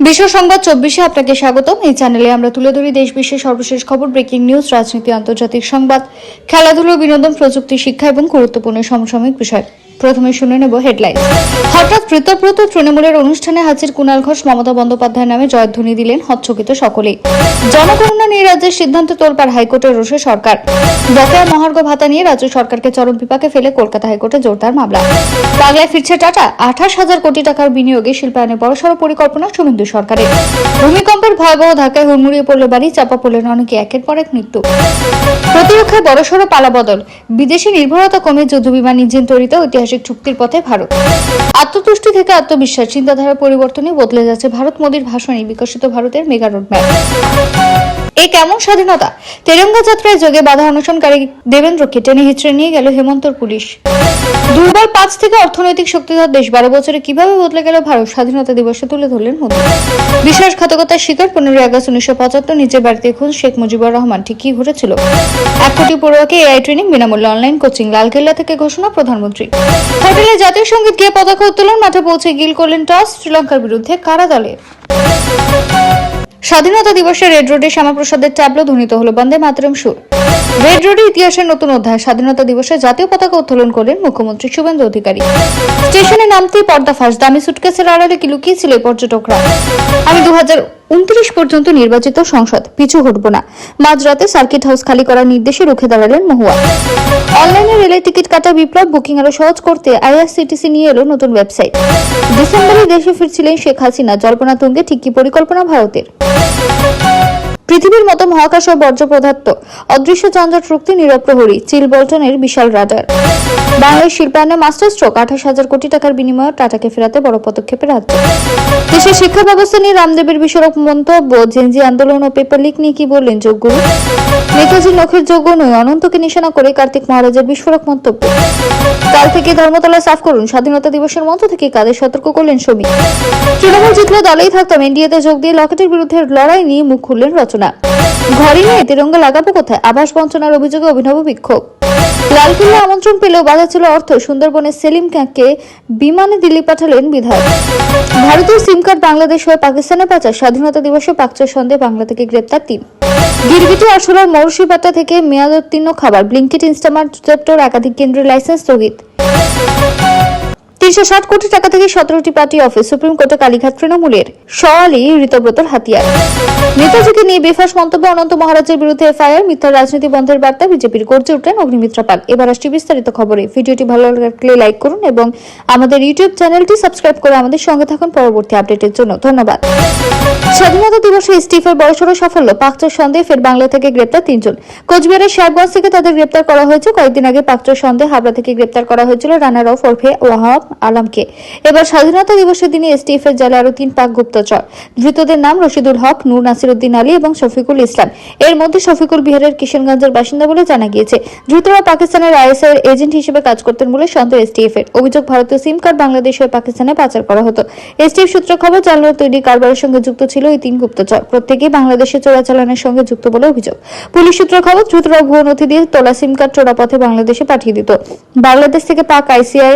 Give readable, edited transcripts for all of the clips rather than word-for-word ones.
বিশ্ব সংবাদ 24-এ আপনাকে স্বাগতম। এই চ্যানেলে আমরা তুলে ধরি দেশ বিশ্বের সর্বশেষ খবর, ব্রেকিং নিউজ, রাজনীতি, আন্তর্জাতিক সংবাদ, খেলাধুলা, বিনোদন, প্রযুক্তি, শিক্ষা এবং গুরুত্বপূর্ণ সমসাময়িক বিষয়। প্রথমে শুনে নেব হেডলাইন। হঠাৎ প্রীতব্রত তৃণমূলের অনুষ্ঠানে হাজির কুণাল ঘোষ, মমতা বন্দ্যোপাধ্যায় নামে জয়ধ্বনি দিলেন হতচকিত সকলেই। জনগণনা নিয়ে রাজ্যের সিদ্ধান্ত তোলপাড় হাইকোর্টের রোষে সরকার। বকেয়া মহার্ঘ ভাতা নিয়ে রাজ্য সরকারকে চরম বিপাকে ফেলে কলকাতা হাইকোর্টে জোরদার মামলা। বাংলায় ফিরছে টাটা, 28,000 কোটি টাকার বিনিয়োগে শিল্পায়নে বড়সড় পরিকল্পনা শুভেন্দু সরকারের। ভূমিকম্পের ভয়াবহ ধাক্কায় হুড়মুড়িয়ে পড়ল বাড়ি, চাপা পড়লেন অনেকে, একের পর এক মৃত্যু। প্রতিরক্ষায় বড়সড় পালাবদল, বিদেশি নির্ভরতা কমে যুদ্ধবিমান ইঞ্জিন তৈরিতে ঐতিহাসিক চুক্তির পথে ভারত। আত্মতুষ্টি থেকে আত্মবিশ্বাস, চিন্তাধারার পরিবর্তনে বদলে যাচ্ছে ভারত। মোদীর ভাষণে বিকশিত ভারতের মেগা রোডম্যাপ। এই কেমন স্বাধীনতা? তেরঙ্গা যাত্রায় যোগে বাধা অনশনকারী দেবেন্দ্রকে টেনে হিচড়ে নিয়ে গেল হেমন্তর পুলিশ। দুর্বল 5 থেকে অর্থনৈতিক শক্তিধর দেশ, 12 বছরে কিভাবে বদলে গেল ভারত, স্বাধীনতা দিবসে তুলে ধরলেন মোদী। বিশ্বাসঘাতকতার শিকার 15 আগস্ট 1975 নিজের বাড়িতে খুন শেখ মুজিবুর রহমান। ঠিক কি ঘটেছিল? 1 কোটি পড়ুয়াকে এআই ট্রেনিং, বিনামূল্যে অনলাইন কোচিং, লালকেল্লা থেকে ঘোষণা প্রধানমন্ত্রী। হোটেলে জাতীয় সঙ্গীত গিয়ে পতাকা উত্তোলন, মাঠে পৌঁছে গিল করলেন টস, শ্রীলঙ্কার বিরুদ্ধে কারা দলে। স্বাধীনতা দিবসে রেড রোডে শ্যামাপ্রসাদের ট্যাবলো ধ্বনিত হলো বন্দে মাতরম সুর। রেড রোডে ইতিহাসের নতুন অধ্যায়, স্বাধীনতা দিবসে জাতীয় পতাকা উত্তোলন করলেন মুখ্যমন্ত্রী শুভেন্দু অধিকারী। স্টেশনে নামতেই পর্দাফাঁস, দামি সুটকেসের আড়ালে কি লুকিয়েছিল পর্যটকরা। আমি 2029 পর্যন্ত নির্বাচিত সংসদ, পিছু হটব না। মাঝরাতে সার্কিট হাউস খালি করার নির্দেশে রুখে দাঁড়ালেন মহুয়া। অনলাইনে রেলের টিকিট কাটা বিপ্লব, বুকিং আরো সহজ করতে আইআরসিটিসি নিয়ে এলো নতুন ওয়েবসাইট। ডিসেম্বরে দেশে ফিরছিলেন শেখ হাসিনা, জল্পনা তুঙ্গে, ঠিক কি পরিকল্পনা ভারতের। পৃথিবীর মতো মহাকাশ ও বর্জ্য পদার্থ, অদৃশ্য যানজট রুখতে নীরব প্রহরী, চিল বল্টনের বিশাল রাডার। বাংলার শিল্পায়নে মাস্টার স্ট্রোক, 28,000 কোটি টাকার বিনিময়ে টাটাকে ফেরাতে বড় পদক্ষেপে রাজ্য। দেশের শিক্ষা ব্যবস্থা নিয়ে রামদেবের বিস্ফোরক মন্তব্য, জেনজি আন্দোলন ও পেপার লিক নিয়ে কি বললেন যোগগুরু। নেতাজির নখের যোগ্য নয়, অনন্তকে নিশানা করে কার্তিক মহারাজের বিস্ফোরক মন্তব্য। কাল থেকে ধর্মতলা সাফ করুন, স্বাধীনতা দিবসের মঞ্চ থেকে কাদের সতর্ক করলেন শ্রমিক। তৃণমূল জিতলে দলেই থাকতাম, এনডিএতে যোগ দিয়ে লকেটের বিরুদ্ধে লড়াই নিয়ে মুখ খুললেন রচনা। ঘরে নিয়ে তিরঙ্গা লাগাবো কোথায়, আবাস বঞ্চনার অভিযোগে অভিনব বিক্ষোভ। লালকেল্লা আমন্ত্রণ পেলেও বাধা ছিল অর্থ, সুন্দরবনের সেলিম ক্যাঁককে বিমানে দিল্লি পাঠালেন বিধায়ক। ভারতীয় সিম কার্ড বাংলাদেশ হয়ে পাকিস্তানে পাচার, স্বাধীনতা দিবসে পাকচর সন্দেহে বাংলা থেকে গ্রেপ্তার 3। গিরগিটি আরশোলার মৌরসিবাটা থেকে মেয়াদোত্তীর্ণ খাবার, ব্লিঙ্কিট, ইনস্টামার্ট, জেপ্টোর একাধিক কেন্দ্রের লাইসেন্স স্থগিত। 360 কোটি টাকা থেকে 17টি পার্টি অফিস, সুপ্রিম কোর্টে কালীঘাট তৃণমূলের। সওয়ালি ঋতব্রতর হাতিয়ার। নেতাজিকে নিয়ে বেফাঁস মন্তব্য, অনন্ত মহারাজের বিরুদ্ধে এফআইআর, মিথ্যা রাজনীতি বন্ধের বার্তা বিজেপির, গর্জে উঠলেন অগ্নিমিত্রা পাল। এবার আসছি বিস্তারিত খবরে। ভিডিওটি ভালো লাগলে লাইক করুন এবং আমাদের ইউটিউব চ্যানেলটি সাবস্ক্রাইব করে আমাদের সঙ্গে থাকুন পরবর্তী আপডেটের জন্য। ধন্যবাদ। স্বাধীনতা দিবসে এসটিএফের বড়সড় সাফল্য, পাকচর সন্দেহে ফের বাংলা থেকে গ্রেপ্তার 3 জন। কোচবিহারের সাহেবগঞ্জ থেকে তাদের গ্রেপ্তার করা হয়েছে। কয়েকদিন আগে পাকচর সন্দেহে হাবড়া থেকে গ্রেপ্তার করা হয়েছিল রানার অফ ওরফে ওয়াহাব আলমকে। এবার স্বাধীনতা দিবসের দিনে এসটিএফ এর জালে আরো 3 পাক গুপ্তচর। ধৃতদের নাম রশিদুল হক, নূর নাসিরউদ্দিন আলী এবং শফিকুল ইসলাম। এর মধ্যে শফিকুল বিহারের কিশনগঞ্জের বাসিন্দা বলে জানা গিয়েছে। ধৃতরা পাকিস্তানের আইএসআই এর এজেন্ট হিসেবে কাজ করতেন বলে সন্দেহ এসটিএফ এর। অভিযোগ, ভারতীয় সিম কার্ড বাংলাদেশ হয়ে পাকিস্তানে পাচার করা হতো। এসটিএফ সূত্রে খবর, জালনোর তৈরি কারবারের সঙ্গে যুক্ত ছিল এই 3 গুপ্তচর। প্রত্যেকেই বাংলাদেশে চোরাচালানের সঙ্গে যুক্ত বলে অভিযোগ। পুলিশ সূত্রে খবর, ধৃতরা ভুয়ো নথি দিয়ে তোলা সিম কার্ড চোরা পথে বাংলাদেশে পাঠিয়ে দিত। বাংলাদেশ থেকে পাক আইসিআই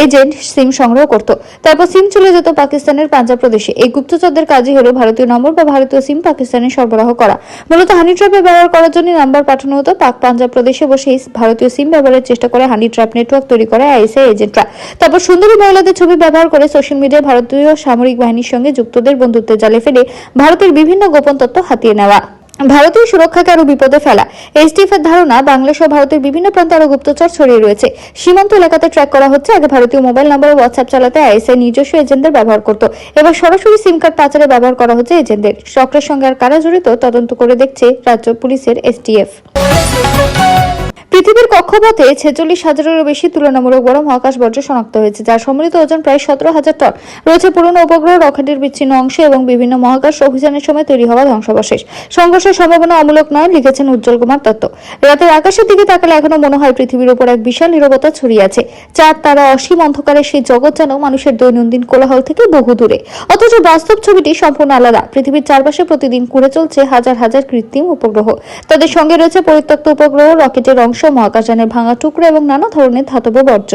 এজেন্ট সিম সংগ্রহ করত, তারপর সিম চলে যেত পাকিস্তানের পাঞ্জাব প্রদেশে। এই গুপ্তচরদের কাজই হলো ভারতীয় নম্বর বা ভারতীয় সিম পাকিস্তানে সরবরাহ করা। মূলত হানি ট্র্যাপে ব্যবহার করার জন্য নাম্বার পাঠানো হতো। পাক পাঞ্জাব প্রদেশে বসেই ভারতীয় সিম ব্যবহারের চেষ্টা করে হানি ট্র্যাপ নেটওয়ার্ক তৈরি করে আইএসআই এজেন্টরা। তারপর সুন্দরী মহিলাদের ছবি ব্যবহার করে সোশ্যাল মিডিয়ায় ভারতীয় সামরিক বাহিনীর সঙ্গে যুক্তদের বন্ধুত্বের জালে ফেলে ভারতের বিভিন্ন গোপন তথ্য হাতিয়ে নেওয়া, ভারতীয় সুরক্ষাকে আরো বিপদে ফেলা। এসটিএফ এর ধারণা, বাংলাদেশ ও ভারতের বিভিন্ন প্রান্তে আরো গুপ্তচর ছড়িয়ে রয়েছে। সীমান্ত এলাকাতে ট্র্যাক করা হচ্ছে। আগে ভারতীয় মোবাইল নম্বরে হোয়াটসঅ্যাপ চালাতে আইএসআই নিজস্ব এজেন্টদের ব্যবহার করত। এবার সরাসরি সিম কার্ড পাচারে ব্যবহার করা হচ্ছে এজেন্টদের। চক্রের সঙ্গে আর কারা জড়িত তদন্ত করে দেখছে রাজ্য পুলিশের এসটিএফ। পৃথিবীর কক্ষপথে 46,000-এরও বেশি তুলনামূলক বড় মহাকাশ বর্জ্য শনাক্ত হয়েছে, যার সম্মিলিত ওজন প্রায় 17,000 টন। রয়েছে পুরনো উপগ্রহ, রকেটের বিচ্ছিন্ন অংশ এবং বিভিন্ন মহাকাশ অভিযানের সময় তৈরি হওয়া ধ্বংসাবশেষ। সংঘর্ষের সম্ভাবনা অমূলক নয়, লিখেছেন উজ্জ্বল কুমার দত্ত। রাতের আকাশের দিকে তাকালে এখনো মনে হয় পৃথিবীর উপর এক বিশাল নীরবতা ছড়িয়ে আছে। চাঁদ, তারা, অসীম অন্ধকারের সেই জগৎ যেন মানুষের দৈনন্দিন কোলাহল থেকে বহু দূরে। অথচ বাস্তব ছবিটি সম্পূর্ণ আলাদা। পৃথিবীর চারপাশে প্রতিদিন ঘুরে চলছে হাজার হাজার কৃত্রিম উপগ্রহ। তাদের সঙ্গে রয়েছে পরিত্যক্ত উপগ্রহ, রকেটের অংশ, মহাকাশযানের ভাঙা টুকরো এবং নানা ধরনের ধাতব বর্জ্য।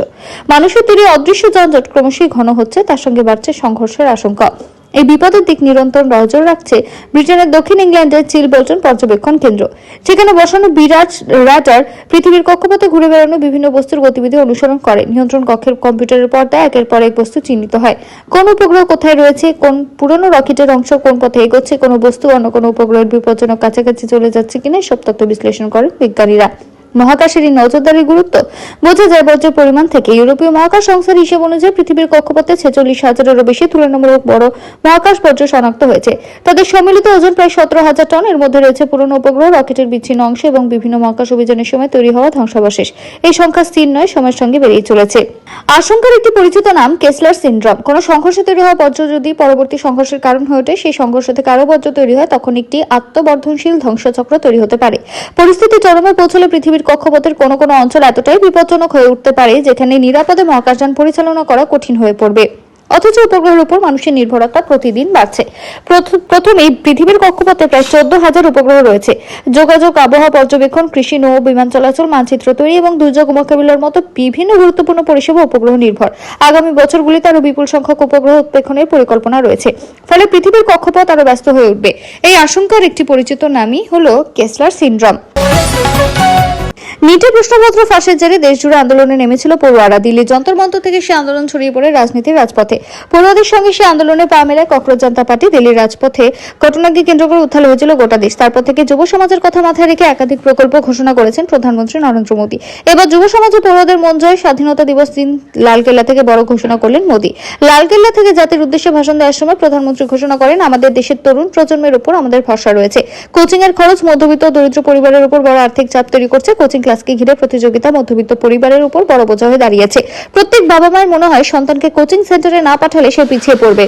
মানুষের তীরে অদৃশ্য যানজট ক্রমশই ঘন হচ্ছে, তার সঙ্গে বাড়ছে সংঘর্ষের আশঙ্কা। এই বিপদের দিক নিরন্তর নজর রাখছে ব্রিটেনের দক্ষিণ ইংল্যান্ডের চিলবোল্টন পর্যবেক্ষণ কেন্দ্র। সেখানে বসানো বিরাট রাডার পৃথিবীর কক্ষপথে ঘুরে বেড়ানো বিভিন্ন বস্তুর গতিবিধি অনুসরণ করে। নিয়ন্ত্রণ কক্ষের কম্পিউটারের পর্দায় একের পর এক বস্তু চিহ্নিত হয়। কোন উপগ্রহ কোথায় রয়েছে, কোন পুরনো রকেটের অংশ কোন পথে এগোচ্ছে, কোন বস্তু অন্য কোন উপগ্রহের বিপজ্জনক কাছাকাছি চলে যাচ্ছে কিনা সব তথ্য বিশ্লেষণ করেন বিজ্ঞানীরা। মহাকাশের এই নজরদারির গুরুত্ব বোঝা যায় বজ্রের পরিমাণ থেকে। ইউরোপীয় মহাকাশ সংস্থার হিসেব অনুযায়ী পৃথিবীর কক্ষপথে 46,000-এরও বেশি তুলনামূলক বড় মহাকাশ বজ্র শনাক্ত হয়েছে। তাদের সম্মিলিত ওজন প্রায় 17,000 টন। এর মধ্যে রয়েছে পুরনো উপগ্রহ, রকেটের বিচ্ছিন্ন অংশ এবং বিভিন্ন মহাকাশ অভিযানের সময় তৈরি হওয়া ধ্বংসাবশেষ। এই সংখ্যা স্থির নয়, সময়ের সঙ্গে বেড়েই চলেছে। আশঙ্কার একটি পরিচিত নাম কেসলার সিনড্রোম। কোন সংঘর্ষে তৈরি হওয়া বজ্র যদি পরবর্তী সংঘর্ষের কারণ হয়ে ওঠে, সেই সংঘর্ষ থেকে আরো বজ্র তৈরি হয়, তখন একটি আত্মবর্ধনশীল ধ্বংসচক্র তৈরি হতে পারে। পরিস্থিতি চরমে পৌঁছলে পৃথিবীর কক্ষপথের কোনো কোনো অঞ্চল এতটাই বিপজ্জনক হয়ে উঠতে পারে যেখানে নিরাপদে মহাকাশযান পরিচালনা করা কঠিন হয়ে পড়বে। অথচ উপগ্রহের উপর মানুষের নির্ভরতা প্রতিদিন বাড়ছে। প্রথমে পৃথিবীর কক্ষপথে প্রায় 14,000 উপগ্রহ রয়েছে। যোগাযোগ, আবহাওয়া পর্যবেক্ষণ, কৃষি, নৌ, বিমান চলাচল, মানচিত্র তৈরি এবং দুর্যোগ মোকাবিলার মতো বিভিন্ন গুরুত্বপূর্ণ পরিষেবা উপগ্রহ নির্ভর। আগামী বছরগুলিতে আরো বিপুল সংখ্যক উপগ্রহ উৎক্ষেপণের পরিকল্পনা রয়েছে। ফলে পৃথিবীর কক্ষপথ আরো ব্যস্ত হয়ে উঠবে। এই আশঙ্কার একটি পরিচিত নামই হলো কেসলার সিনড্রোম। নিটে প্রশ্নপত্র ফাঁসের জেরে দেশজুড়ে আন্দোলনে নেমেছিল পড়ুয়ারা। দিল্লির যন্তর মন্তর থেকে সে আন্দোলন ছড়িয়ে পড়ে রাজনীতির রাজপথে। পড়ুয়াদের সঙ্গে সে আন্দোলনে পা মেলায় ককরোচ জনতা পার্টি। দিল্লির রাজপথে ঘটনাকে কেন্দ্র করে উত্থাল হয়েছিল গোটা দেশ। তারপর থেকে যুব সমাজের কথা মাথায় রেখে একাধিক প্রকল্প ঘোষণা করেছেন প্রধানমন্ত্রী নরেন্দ্র মোদী। এবার যুব সমাজে পড়ুয়াদের মন জয়। স্বাধীনতা দিবস দিন লালকেল্লা থেকে বড় ঘোষণা করলেন মোদী। লালকেল্লা থেকে জাতির উদ্দেশ্যে ভাষণ দেওয়ার সময় প্রধানমন্ত্রী ঘোষণা করেন, আমাদের দেশের তরুণ প্রজন্মের উপর আমাদের ভরসা রয়েছে। কোচিং এর খরচ মধ্যবিত্ত দরিদ্র পরিবারের উপর বড় আর্থিক চাপ তৈরি করছে। কোচিং ক্লাসকে ঘিরে প্রতিযোগিতা মধ্যবিত্ত পরিবারের উপর বড় বোঝা হয়ে দাঁড়িয়েছে। প্রত্যেক বাবা মায়ের মনে হয় সন্তানকে কোচিং সেন্টারে না পাঠালে সে পিছিয়ে পড়বে।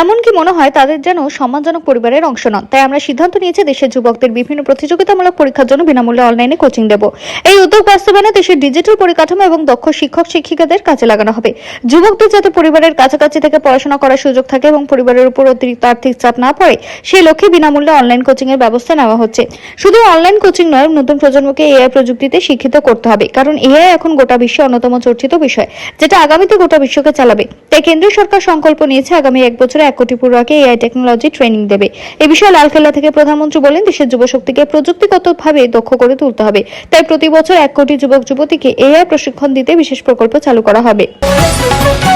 এমনকি মনে হয় তাদের যেন সম্মানজনক পরিবারের অংশ নন। তাই আমরা সিদ্ধান্ত নিয়েছি দেশের যুবকদের বিভিন্ন প্রতিযোগিতামূলক পরীক্ষার জন্য বিনামূল্যে অনলাইনে কোচিং দেব। এই উদ্যোগ বাস্তবায়নে দেশের ডিজিটাল পরিকাঠামো এবং দক্ষ শিক্ষক শিক্ষিকাদের কাজে লাগানো হবে। যুবকদের যাতে পরিবারের কাছাকাছি থেকে পড়াশোনা করার সুযোগ থাকে এবং পরিবারের উপর অতিরিক্ত আর্থিক চাপ না পড়ে, সেই লক্ষ্যে বিনামূল্যে অনলাইন কোচিং এর ব্যবস্থা নেওয়া হচ্ছে। শুধু অনলাইন কোচিং নয়, নতুন প্রজন্মকে এআই প্রযুক্তিতে শিক্ষিত করতে হবে। কারণ এআই এখন গোটা বিশ্বে অন্যতম চর্চিত বিষয়, যেটা আগামীতে গোটা বিশ্বকে চালাবে। তাই কেন্দ্রীয় সরকার সংকল্প নিয়েছে আগামী 1 বছরে 1 কোটি পড়ুয়াকে এআই টেকনোলজি ট্রেনিং দেবে। এ বিষয়ে লালকেল্লা থেকে প্রধানমন্ত্রী বলেন, দেশের যুবশক্তিকে প্রযুক্তিগতভাবে দক্ষ করে তুলতে হবে। তাই প্রতি বছর 1 কোটি যুবক যুবতীকে এআই প্রশিক্ষণ দিতে বিশেষ প্রকল্প চালু করা হবে।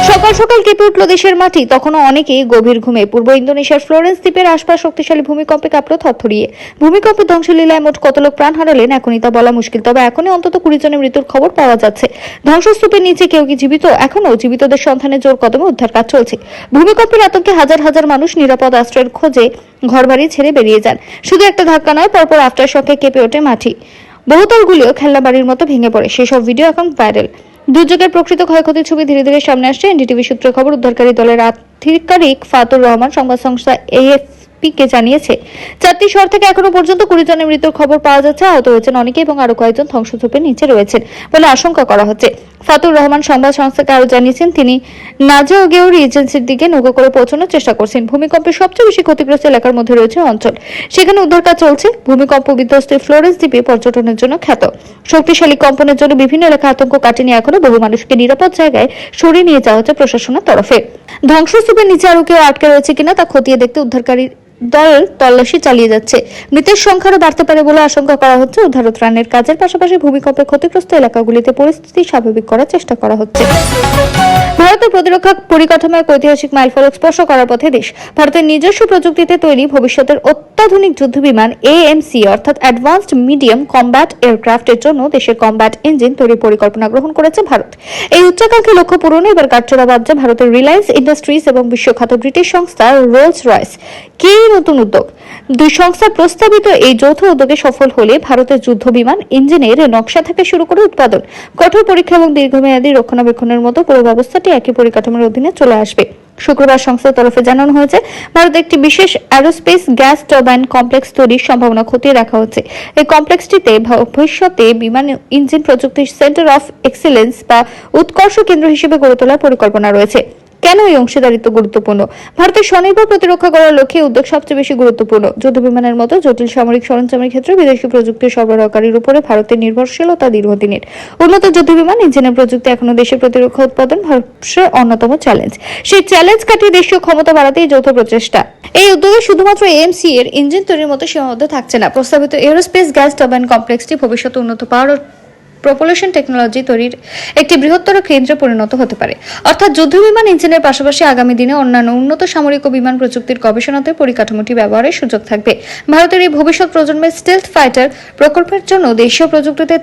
সকাল সকাল কেঁপে উঠল দেশের মাটি। তখনও অনেকেই গভীর ঘুমে। পূর্ব ইন্দোনেশিয়ার ফ্লোরেন্স দ্বীপের আশপাশ শক্তিশালী ভূমিকম্পে কাঁপল থরথরিয়ে। ভূমিকম্পের ধ্বংসলীলায় মোট কত লোক প্রাণ হারালেন এখনই তা বলা মুশকিল। তবে এখনই অন্তত 20 জনের মৃত্যুর খবর পাওয়া যাচ্ছে। ধ্বংসস্তূপের নিচে কেউ কি জীবিত? এখনও জীবিতদের সন্ধানে জোর কদমে উদ্ধার কাজ চলছে। ভূমিকম্পের আতঙ্কে হাজার হাজার মানুষ নিরাপদ আশ্রয়ের খোঁজে ঘরবাড়ি ছেড়ে বেরিয়ে যান। শুধু একটা ধাক্কা নয়, পরপর আফটার শকে কেঁপে ওঠে মাটি। বহুতলগুলিও খেলনা বাড়ির মতো ভেঙে পড়ে। সেসব ভিডিও এখন ভাইরাল। দুর্যোগের প্রকৃত ক্ষয়ক্ষতির ছবি ধীরে ধীরে সামনে আসছে। এনডিটিভি সূত্রে খবর, উদ্ধারকারী দলের আধিকারিক ফাতুর রহমান সংবাদ সংস্থা এএফপিকে জানিয়েছে, 4টি শহর থেকে এখনো পর্যন্ত 20 জনের মৃত্যুর খবর পাওয়া যাচ্ছে। আহত হয়েছেন অনেকে এবং আরো কয়েকজন ধ্বংসস্তূপের নিচে রয়েছেন বলে আশঙ্কা করা হচ্ছে। ফাতুর রহমান সংবাদ সংস্থাকে আরো জানিয়েছেন, তিনি নাজাওগেউর এজেন্সির দিকে নৌকা করে পৌঁছানোর চেষ্টা করছেন। ভূমিকম্পে সবচেয়ে বেশি ক্ষতিগ্রস্ত এলাকার মধ্যে রয়েছে অঞ্চল, সেখানে উদ্ধার কাজ চলছে। ভূমিকম্প বিধ্বস্ত ফ্লোরেন্স দ্বীপে পর্যটনের জন্য খ্যাত। শক্তিশালী কম্পনের জন্য বিভিন্ন এলাকা আতঙ্ক কাটেনি এখনো। বহু মানুষকে নিরাপদ জায়গায় সরিয়ে নিয়ে যাওয়া হচ্ছে প্রশাসনের তরফে। ধ্বংসস্তূপের নিচে আরো কেউ আটকে রয়েছে কিনা তা খতিয়ে দেখতে উদ্ধারকারী দল তল্লাশি চালিয়ে যাচ্ছে। মৃতের সংখ্যারও বাড়তে পারে বলে আশঙ্কা করা হচ্ছে। উদ্ধার ও ত্রাণের কাজের পাশাপাশি ভূমিকম্পে ক্ষতিগ্রস্ত এলাকাগুলিতে পরিস্থিতি স্বাভাবিক করার চেষ্টা করা হচ্ছে। ভারতের প্রতিরক্ষা পরিকাঠামো এক ঐতিহাসিক মাইলফলক স্পর্শ করার পথে দেশ। ভারতের নিজস্ব প্রযুক্তিতে তৈরি ভবিষ্যতের অত্যাধুনিক যুদ্ধবিমান এএমসি অর্থাৎ অ্যাডভান্সড মিডিয়াম কমব্যাট এয়ারক্রাফটের জন্য দেশের কমব্যাট ইঞ্জিন তৈরির পরিকল্পনা গ্রহণ করেছে ভারত। এই উচ্চাকাঙ্ক্ষী লক্ষ্য পূরণে এবার কাঠচোরা বাজছে ভারতের রিলায়েন্স ইন্ডাস্ট্রিজ এবং বিশ্বখ্যাত ব্রিটিশ সংস্থা রোলস রয়েস। কি নতুন উদ্যোগ! দুই সংস্থার প্রস্তাবিত এই যৌথ উদ্যোগে সফল হলে ভারতের যুদ্ধ বিমান ইঞ্জিনের নকশা থেকে শুরু করে উৎপাদন, কঠোর পরীক্ষা এবং দীর্ঘমেয়াদী রক্ষণাবেক্ষণের মতো পুরো ব্যবস্থাটি একই পরিকাঠামোর অধীনে চলে আসবে। শুক্রবার সংস্থার তরফে জানানো হয়েছে, ভারতে একটি বিশেষ অ্যারোস্পেস গ্যাস টারবাইন কমপ্লেক্স তৈরির সম্ভাবনা খতিয়ে রাখা হচ্ছে। এই কমপ্লেক্সটিতে ভবিষ্যতে বিমান ইঞ্জিন প্রযুক্তির সেন্টার অফ এক্সেলেন্স বা উৎকর্ষ কেন্দ্র হিসেবে গড়ে তোলার পরিকল্পনা রয়েছে। কেন এই অংশীদারিত্ব গুরুত্বপূর্ণ? ভারতের স্বনির্ভর প্রতিরক্ষা করার লক্ষ্যে এই উদ্যোগ সবচেয়ে বেশি গুরুত্বপূর্ণ। যুদ্ধ বিমানের মতো জটিল সামরিক সরঞ্জামের ক্ষেত্রে বিদেশি প্রযুক্তি সরবরাহকারীর উপরে ভারতের নির্ভরশীলতা দীর্ঘদিনের। উন্নত যুদ্ধ বিমান ইঞ্জিনের প্রযুক্তি এখনো দেশের প্রতিরক্ষা উৎপাদন ভারতের অন্যতম চ্যালেঞ্জ। সেই চ্যালেঞ্জ কাটিয়ে দেশীয় ক্ষমতা বাড়াতেই যৌথ প্রচেষ্টা। এই উদ্যোগে শুধুমাত্র এএমসি এর ইঞ্জিন তৈরির মতো সীমাবদ্ধ থাকছে না। প্রস্তাবিত এরোস্পেস গ্যাস টারবাইন কমপ্লেক্সটি ভবিষ্যতে উন্নত পাওয়ার প্রপোলেশন টেকনোলজি তৈরির একটি বৃহত্তর কেন্দ্রে পরিণত হতে পারে। অর্থাৎ যুদ্ধবিমান ইঞ্জিনের পাশাপাশি আগামী দিনে অন্যান্য উন্নত সামরিক ও বিমান প্রযুক্তির গবেষণাতে পরিকাঠামোটি ব্যবহারের সুযোগ থাকবে। ভারতের এই ভবিষ্যৎ প্রজন্মের স্টেলথ ফাইটার প্রকল্পের জন্য দেশীয় প্রযুক্তিতে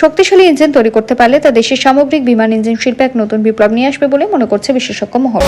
শক্তিশালী ইঞ্জিন তৈরি করতে পারলে তা দেশের সামগ্রিক বিমান ইঞ্জিন শিল্পে এক নতুন বিপ্লব নিয়ে আসবে বলে মনে করছে বিশেষজ্ঞ মহল।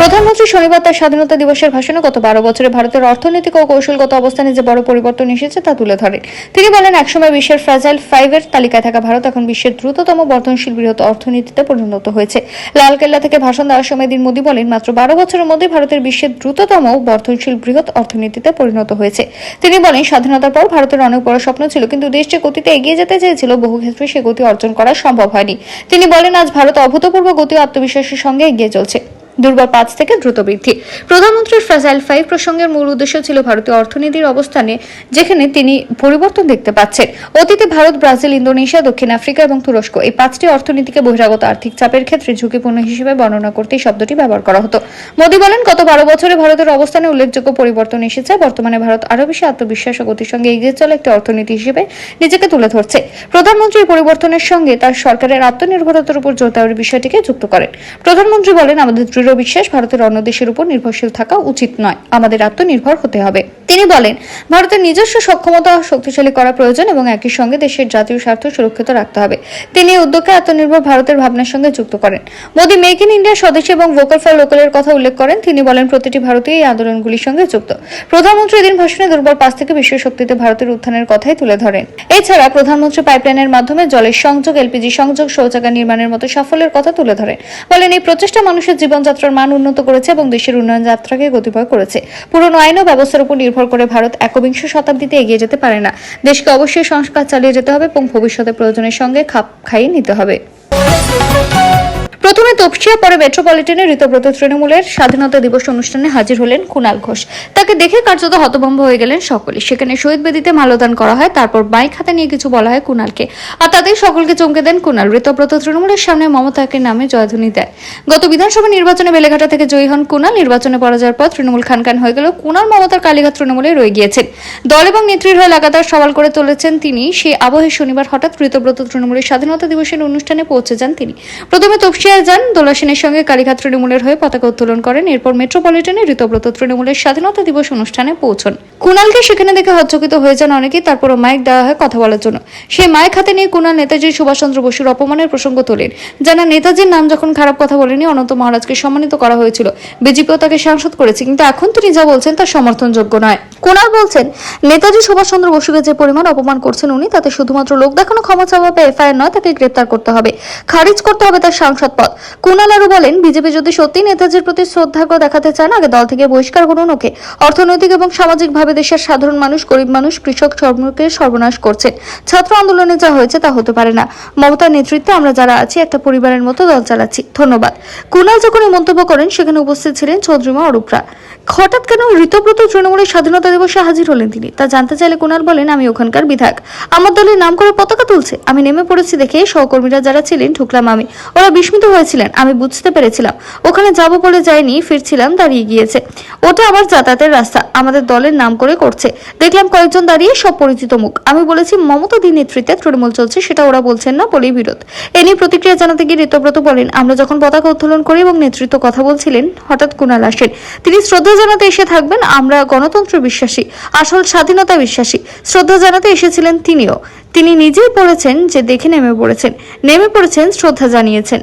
প্রধানমন্ত্রী শনিবার তার স্বাধীনতা দিবসের ভাষণে গত 12 বছরে ভারতের অর্থনৈতিক ও কৌশলগত অবস্থানে যে বড় পরিবর্তন এসেছে তা তুলে ধরেন। তিনি বলেন, একসময় বিশ্বের ফ্রাজাইল 5 এর তালিকায় থাকা ভারত এখন বিশ্বের দ্রুততম বর্ধনশীল বৃহৎ অর্থনীতিতে পরিণত হয়েছে। লালকেল্লা থেকে ভাষণ দেওয়ার সময় দিন মোদী বলেন, মাত্র 12 বছরের মধ্যে ভারতের বিশ্বের দ্রুততম বর্ধনশীল বৃহৎ অর্থনীতিতে পরিণত হয়েছে। তিনি বলেন, স্বাধীনতার পর ভারতের অনেক বড় স্বপ্ন ছিল, কিন্তু দেশ যে গতিতে এগিয়ে যেতে চেয়েছিল বহু ক্ষেত্রে সে গতি অর্জন করা সম্ভব হয়নি। তিনি বলেন, আজ ভারত অভূতপূর্ব গতি ও আত্মবিশ্বাসের সঙ্গে এগিয়ে চলছে। দুর্বল 5 থেকে দ্রুত বৃদ্ধি। প্রধানমন্ত্রীর ফ্রাজাইল 5 প্রসঙ্গের মূল উদ্দেশ্য ছিল ভারতীয় অর্থনীতির অবস্থানে যেখানে তিনি পরিবর্তন দেখতে পাচ্ছেন। অতীতে ভারত, ব্রাজিল, ইন্দোনেশিয়া, দক্ষিণ আফ্রিকা এবং তুরস্ক এই 5টি অর্থনীতিকে বহিরাগত আর্থিক চাপের ক্ষেত্রে ঝুঁকিপূর্ণ হিসেবে বর্ণনা করতে এই শব্দটি ব্যবহার করা হতো। মোদী বলেন, গত 12 বছরে ভারতের অবস্থানে উল্লেখযোগ্য পরিবর্তন এসেছে। বর্তমানে ভারত আরও বেশি আত্মবিশ্বাস ও গতির সঙ্গে এগিয়ে চলা একটি অর্থনীতি হিসেবে নিজেকে তুলে ধরছে। প্রধানমন্ত্রী এই পরিবর্তনের সঙ্গে তার সরকারের আত্মনির্ভরতার উপর জোর দেওয়ার বিষয়টিকে যুক্ত করেন। প্রধানমন্ত্রী বলেন, আমাদের দৃঢ় বিশ্বাস ভারতের অন্য দেশের উপর নির্ভরশীল থাকা উচিত নয়, আমাদের আত্মনির্ভর হতে হবে। তিনি বলেন, ভারতের নিজস্ব সক্ষমতা শক্তিশালী করা প্রয়োজন এবং একই সঙ্গে দেশের জাতীয় স্বার্থ সুরক্ষিত রাখতে হবে। তিনি এই উদ্যোগকে আত্মনির্ভর ভারতের ভাবনার সঙ্গে যুক্ত করেন। মোদী মেক ইন ইন্ডিয়া স্বদেশী এবং ভোকাল ফর লোকালের কথা উল্লেখ করেন। তিনি বলেন, প্রতিটি ভারতীয় এই আন্দোলনগুলির সঙ্গে যুক্ত। প্রধানমন্ত্রী এদিন ভাষণে দুর্বল 5 থেকে বিশ্ব শক্তিতে ভারতের উত্থানের কথাই তুলে ধরেন। এছাড়া প্রধানমন্ত্রী পাইপলাইনের মাধ্যমে জলের সংযোগ, এলপিজি সংযোগ, শৌচাগার নির্মাণের মতো সাফল্যের কথা তুলে ধরেন। বলেন, এই প্রচেষ্টা মানুষের জীবনযাত্রার মান উন্নত করেছে এবং দেশের উন্নয়ন যাত্রাকে গতিময় করেছে। পুরনো আইন ও ব্যবস্থার উপর নির্ভর করে ভারত একবিংশ শতাব্দীতে এগিয়ে যেতে পারে না। দেশকে অবশ্যই সংস্কার চালিয়ে যেতে হবে এবং ভবিষ্যতে প্রয়োজনের সঙ্গে খাপ খাইয়ে নিতে হবে। প্রথমে তপসিয়া, পরে মেট্রোপলিটনে ঋতব্রত তৃণমূলের স্বাধীনতা দিবস অনুষ্ঠানে হাজির হলেন কুণাল ঘোষ। তাকে দেখে কার্যত হতভম্ব হয়ে গেলেন সকলে। সেখানে শহীদ বেদিতে মাল্যদান করা হয়, তারপর মাইক হাতে নিয়ে কিছু বলা হয় কুণালকে, আর তাদের সকলকে চমকে দেন কুণাল। ঋতব্রত তৃণমূলের সামনে মমতাকে নামে জয়ধ্বনি দেয়। গত বিধানসভা নির্বাচনে বেলেঘাটা থেকে জয়ী হন কুণাল। নির্বাচনে পরাজয়ের পর তৃণমূল খান হয়ে গেল। কুণাল মমতার কালীঘাট তৃণমূলে রয়ে গিয়েছেন। দল এবং নেত্রীর হয়ে লাগাতার সওয়াল করে চলেছেন তিনি। সেই আবহে শনিবার হঠাৎ ঋতব্রত তৃণমূলের স্বাধীনতা দিবসের অনুষ্ঠানে পৌঁছে যান তিনি। প্রথমে তপসিয়ায় যান, দোলা সেনের সঙ্গে কালীঘাট তৃণমূলের হয়ে পতাকা উত্তোলন করেন। এরপর মেট্রোপলিটনে ঋতব্রত তৃণমূলের স্বাধীনতা দিবস অনুষ্ঠানে পৌঁছন। কুণালকে সেখানে দেখে হচ্চকিত হয়ে যান অনেকেই। তারপরও মাইক দেওয়া হয় কথা বলার জন্য। সেই মাইক হাতে নিয়ে কুণাল নেতাজি সুভাষচন্দ্র বসুর অপমানের প্রসঙ্গ তোলেন। জানা নেতাজির নাম যখন খারাপ কথা বলেনি, অনন্ত মহারাজকে সম্মানিত করা হয়েছিল, বিজেপিও তাকে সাংসদ করেছে, কিন্তু এখন তিনি যা বলছেন তা সমর্থনযোগ্য নয়। কুণাল বলছেন, নেতাজি সুভাষচন্দ্র বসুকে যে পরিমাণ অপমান করছেন উনি, তাতে শুধুমাত্র লোক দেখানো ক্ষমা চাওয়া বা এফআইআর নয়, তাকে গ্রেপ্তার করতে হবে, খারিজ করতে হবে তার সাংসদ পদ। কুণাল আরো বলেন, বিজেপি যদি সত্যি নেতাজির প্রতি শ্রদ্ধার্ঘ্য দেখাতে চান, আগে দল থেকে বহিষ্কার করুন ওকে। অর্থনৈতিক এবং সামাজিকভাবে দেশের সাধারণ মানুষ, গরিব মানুষ, কৃষক শ্রমিককে সর্বনাশ করছেন। ছাত্র আন্দোলনে যা হয়েছে তা হতে পারে না। মমতার নেতৃত্বে আমরা যারা আছি একটা পরিবারের মতো দল চালাচ্ছি। ধন্যবাদ। কুণাল যখন এই মন্তব্য করেন, সেখানে উপস্থিত ছিলেন চৌধুরীমা অরূপরা। হঠাৎ কেন ঋতব্রত তৃণমূলের স্বাধীনতা দিবসে হাজির হলেন তিনি, তা জানতে চাইলে কুণাল বলেন, আমি ওখানকার বিধায়ক, আমার দলের নাম করে পতাকা তুলছে, আমি নেমে পড়েছি দেখে সহকর্মীরা যারা ছিলেন ঢুকলাম আমি। ওরা বিস্মিত হয়েছিলেন, আমি বুঝতে পেরেছিলাম ওখানে যাবো বলে যাইনি, ফিরছিলাম, দাঁড়িয়ে গিয়েছে। ওটা আবার যাতায়াতের রাস্তা, আমাদের দলের নাম করে করছে। দেখলাম কয়েকজন দাঁড়িয়ে, সব পরিচিত মুখ। আমি বলেছি মমতা দি নেতৃত্বে তৃণমূল চলছে, সেটা ওরা বলছেন না বলেই বিরোধ। এ নিয়ে প্রতিক্রিয়া জানাতে গিয়ে ঋতব্রত বলেন, আমরা যখন পতাকা উত্তোলন করি এবং নেতৃত্ব কথা বলছিলেন, হঠাৎ কুণাল আসেন। তিনি শ্রদ্ধা জানাতে এসে থাকবেন। আমরা গণতন্ত্র বিশ্বাসী, আসল স্বাধীনতা বিশ্বাসী। শ্রদ্ধা জানাতে এসেছিলেন তিনিও। তিনি নিজেই বলেছেন যে দেখে নেমে পড়েছেন, শ্রদ্ধা জানিয়েছেন।